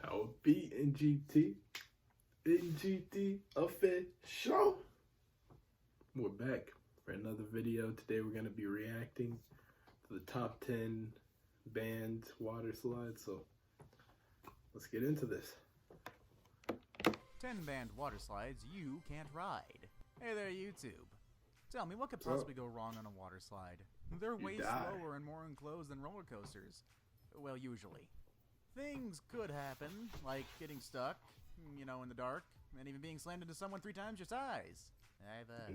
I'll be in GT official. We're back for another video. Today we're going to be reacting to the top 10 banned water slides. So let's get into this. 10 banned water slides you can't ride. Hey there, YouTube. Tell me, what could possibly go wrong on a water slide? They're way slower and more enclosed than roller coasters. Well, usually. Things could happen, like getting stuck, in the dark, and even being slammed into someone 3 times your size.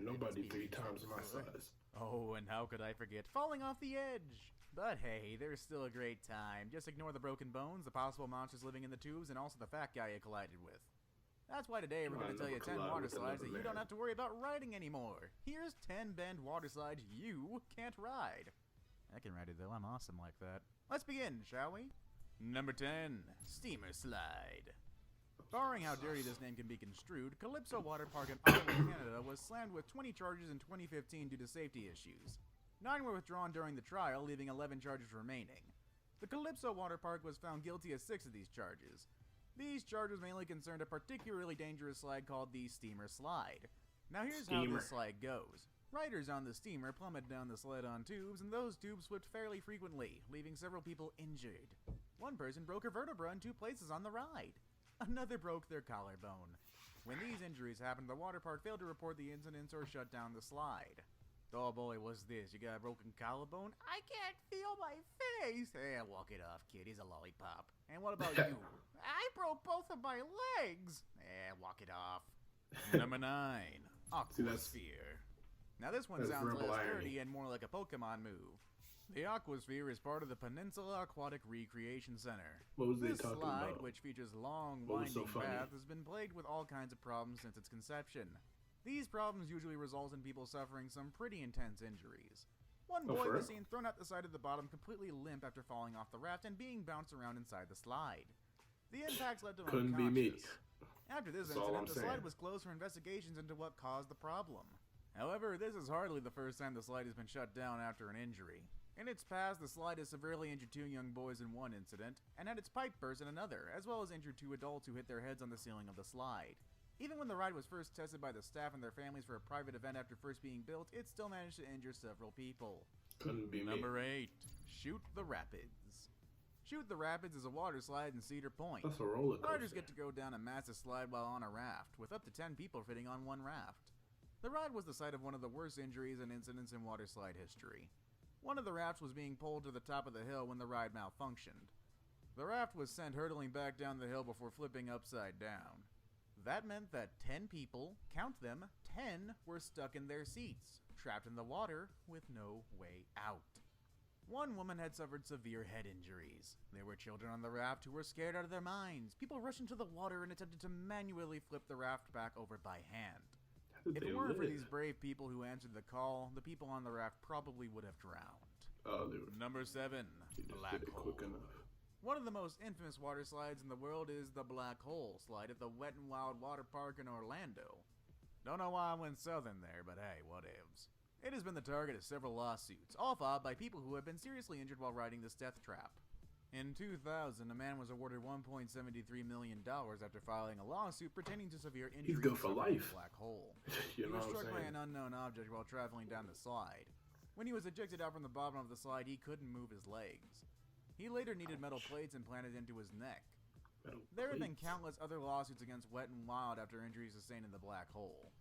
Nobody 3 times my size. Oh, and how could I forget falling off the edge? But hey, there's still a great time. Just ignore the broken bones, the possible monsters living in the tubes, and also the fat guy you collided with. That's why today we're going to tell you 10 water slides that you don't have to worry about riding anymore. Here's 10 banned water slides you can't ride. I can ride it though, I'm awesome like that. Let's begin, shall we? Number 10, Steamer Slide. Barring how dirty this name can be construed, Calypso Water Park in Ottawa, Canada was slammed with 20 charges in 2015 due to safety issues. 9 were withdrawn during the trial, leaving 11 charges remaining. The Calypso Water Park was found guilty of 6 of these charges. These charges mainly concerned a particularly dangerous slide called the Steamer Slide. Now here's how this slide goes. Riders on the steamer plummet down the sled on tubes, and those tubes slipped fairly frequently, leaving several people injured. One person broke her vertebra in 2 places on the ride. Another broke their collarbone. When these injuries happened, the water park failed to report the incidents or shut down the slide. Oh boy, what's this? You got a broken collarbone? I can't feel my face! Walk it off, kid. He's a lollipop. And what about you? I broke both of my legs! Walk it off. Number 9. Aqua Sphere. Now this one sounds less dirty and more like a Pokemon move. The Aqua Sphere is part of the Peninsula Aquatic Recreation Center. What was this they talking slide, about? which features long, winding paths, has been plagued with all kinds of problems since its conception. These problems usually result in people suffering some pretty intense injuries. One boy was seen thrown out the side of the bottom completely limp after falling off the raft and being bounced around inside the slide. The impacts left him unconscious. Couldn't be me. After this incident, the slide was closed for investigations into what caused the problem. However, this is hardly the first time the slide has been shut down after an injury. In its past, the slide has severely injured 2 young boys in one incident, and had its pipe burst in another, as well as injured 2 adults who hit their heads on the ceiling of the slide. Even when the ride was first tested by the staff and their families for a private event after first being built, it still managed to injure several people. Couldn't be me. Number 8. Shoot the Rapids. Shoot the Rapids is a water slide in Cedar Point. That's a roller coaster. Riders get to go down a massive slide while on a raft, with up to 10 people fitting on one raft. The ride was the site of one of the worst injuries and incidents in water slide history. One of the rafts was being pulled to the top of the hill when the ride malfunctioned. The raft was sent hurtling back down the hill before flipping upside down. That meant that 10 people, count them, 10 were stuck in their seats, trapped in the water with no way out. One woman had suffered severe head injuries. There were children on the raft who were scared out of their minds. People rushed into the water and attempted to manually flip the raft back over by hand. If it weren't for these brave people who answered the call, the people on the raft probably would have drowned. Number 7. Black Hole. One of the most infamous water slides in the world is the Black Hole slide at the Wet n Wild Water Park in Orlando. Don't know why I went southern there, but hey, whatevs. It has been the target of several lawsuits, all filed by people who have been seriously injured while riding this death trap. In 2000, a man was awarded $1.73 million after filing a lawsuit pertaining to severe injuries in the black hole. He was struck by an unknown object while traveling down the slide. When he was ejected out from the bottom of the slide, he couldn't move his legs. He later needed metal plates implanted into his neck. There have been countless other lawsuits against Wet n Wild after injuries sustained in the black hole.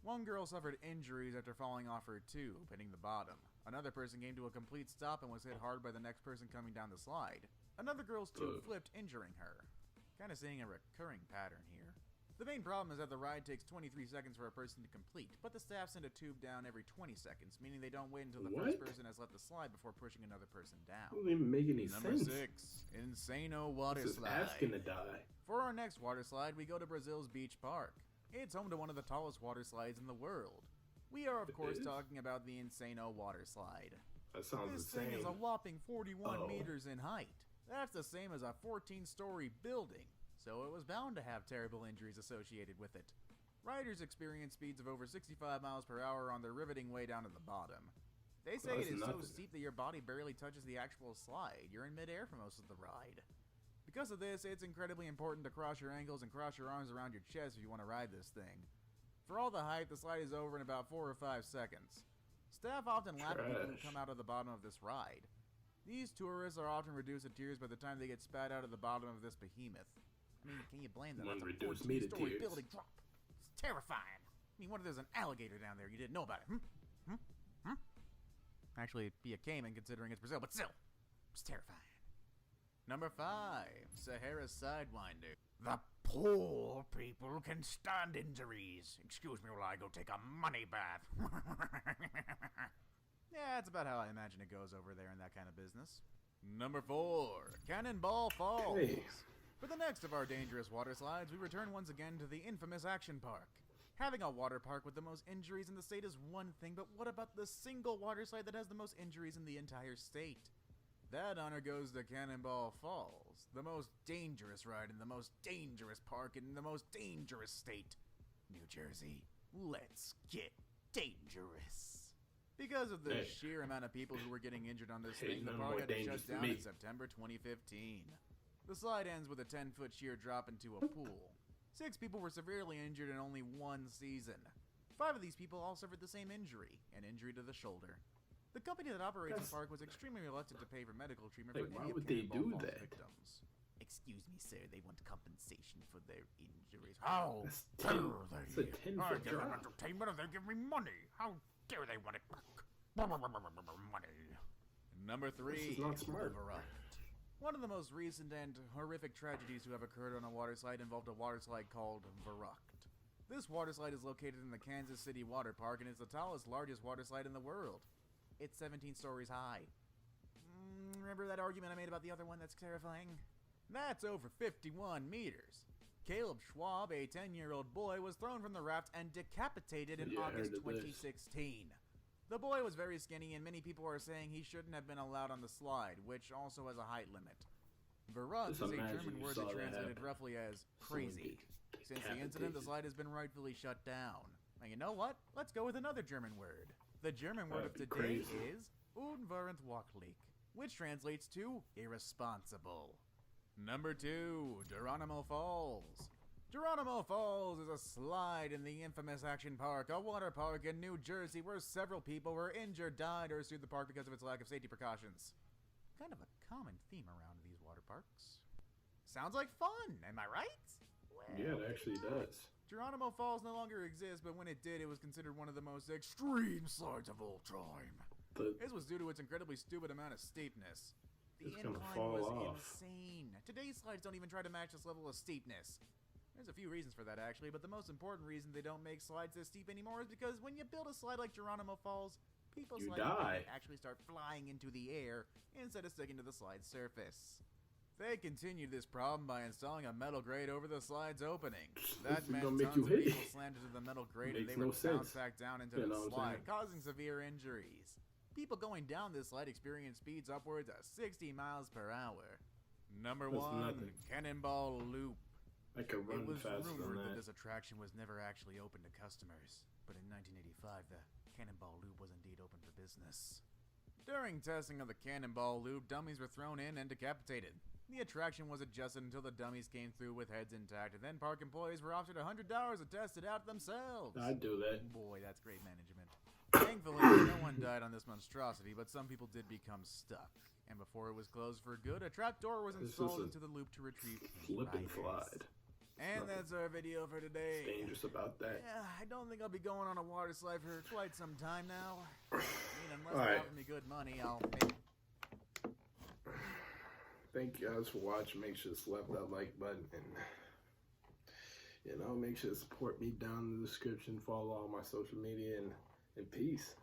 One girl suffered injuries after falling off her tube, hitting the bottom. Another person came to a complete stop and was hit hard by the next person coming down the slide. Another girl's tube flipped, injuring her. Kinda seeing a recurring pattern here. The main problem is that the ride takes 23 seconds for a person to complete, but the staff send a tube down every 20 seconds, meaning they don't wait until the first person has left the slide before pushing another person down. Doesn't even make any sense. Number 6. Insano Water Slide. Asking to die. For our next water slide, we go to Brazil's Beach Park. It's home to one of the tallest water slides in the world. We are, of course, talking about the Insano Water Slide. That sounds insane. This thing is a whopping 41 meters in height. That's the same as a 14-story building, so it was bound to have terrible injuries associated with it. Riders experience speeds of over 65 miles per hour on their riveting way down to the bottom. They say it is so steep that your body barely touches the actual slide. You're in midair for most of the ride. Because of this, it's incredibly important to cross your ankles and cross your arms around your chest if you want to ride this thing. For all the hype, the slide is over in about 4 or 5 seconds. Staff often laugh at people who come out of the bottom of this ride. These tourists are often reduced to tears by the time they get spat out of the bottom of this behemoth. I mean, can you blame them? That's a 14-story building drop. It's terrifying. I mean, what if there's an alligator down there you didn't know about it? Actually, it'd be a caiman considering it's Brazil, but still, it's terrifying. Number 5, Sahara Sidewinder. The poor people can stand injuries. Excuse me while I go take a money bath. Yeah, that's about how I imagine it goes over there in that kind of business. Number 4, Cannonball Falls. Hey. For the next of our dangerous water slides, we return once again to the infamous Action Park. Having a water park with the most injuries in the state is one thing, but what about the single water slide that has the most injuries in the entire state? That honor goes to Cannonball Falls, the most dangerous ride in the most dangerous park in the most dangerous state, New Jersey. Let's get dangerous. Because of the sheer amount of people who were getting injured on this thing, the park had to shut down in September 2015. The slide ends with a 10-foot sheer drop into a pool. 6 people were severely injured in only 1 season. 5 of these people all suffered the same injury, an injury to the shoulder. The company that operates the park was extremely reluctant to pay for medical treatment for any of Cannonball Falls victims. Excuse me, sir, they want compensation for their injuries. How dare they? It's a 10-foot drop. Entertainment and they give me money. How dare they want it back? Money. Number 3, this is not smart. Verruckt. One of the most recent and horrific tragedies to have occurred on a water slide involved a water slide called Verruckt. This water slide is located in the Kansas City Water Park and is the tallest, largest water slide in the world. It's 17 stories high. Remember that argument I made about the other one that's terrifying? That's over 51 meters. Caleb Schwab, a 10-year-old boy, was thrown from the raft and decapitated in August 2016. The boy was very skinny, and many people are saying he shouldn't have been allowed on the slide, which also has a height limit. Verruckt is a German word that translated roughly as crazy. Since the incident, the slide has been rightfully shut down. Now, you know what? Let's go with another German word. The German word of today is unverantwortlich, which translates to irresponsible. Number 2, Geronimo Falls. Geronimo Falls is a slide in the infamous Action Park, a water park in New Jersey where several people were injured, died, or sued the park because of its lack of safety precautions. Kind of a common theme around these water parks. Sounds like fun, am I right? Well, yeah, it actually does. Geronimo Falls no longer exists, but when it did, it was considered one of the most extreme slides of all time. This was due to its incredibly stupid amount of steepness. The incline was insane. Today's slides don't even try to match this level of steepness. There's a few reasons for that, actually, but the most important reason they don't make slides this steep anymore is because when you build a slide like Geronimo Falls, people actually start flying into the air instead of sticking to the slide's surface. They continued this problem by installing a metal grate over the slide's opening. That meant tons of people slammed into the metal grate and they would bounce back down into the slide, causing severe injuries. People going down this slide experience speeds upwards of 60 miles per hour. Number 1, Cannonball Loop. I could run faster than that. It was rumored that this attraction was never actually open to customers, but in 1985, the Cannonball Loop was indeed open for business. During testing of the Cannonball Loop, dummies were thrown in and decapitated. The attraction was adjusted until the dummies came through with heads intact, and then park employees were offered $100 to test it out themselves. I'd do that. Boy, that's great management. Thankfully, no one died on this monstrosity, but some people did become stuck. And before it was closed for good, a trapdoor was installed into the loop to retrieve slip and slide. And that's our video for today. What's dangerous about that? Yeah, I don't think I'll be going on a water slide for quite some time now. I mean, unless they offer me good money, I'll maybe... Thank you guys for watching. Make sure to slap that like button and, make sure to support me down in the description. Follow all my social media and peace.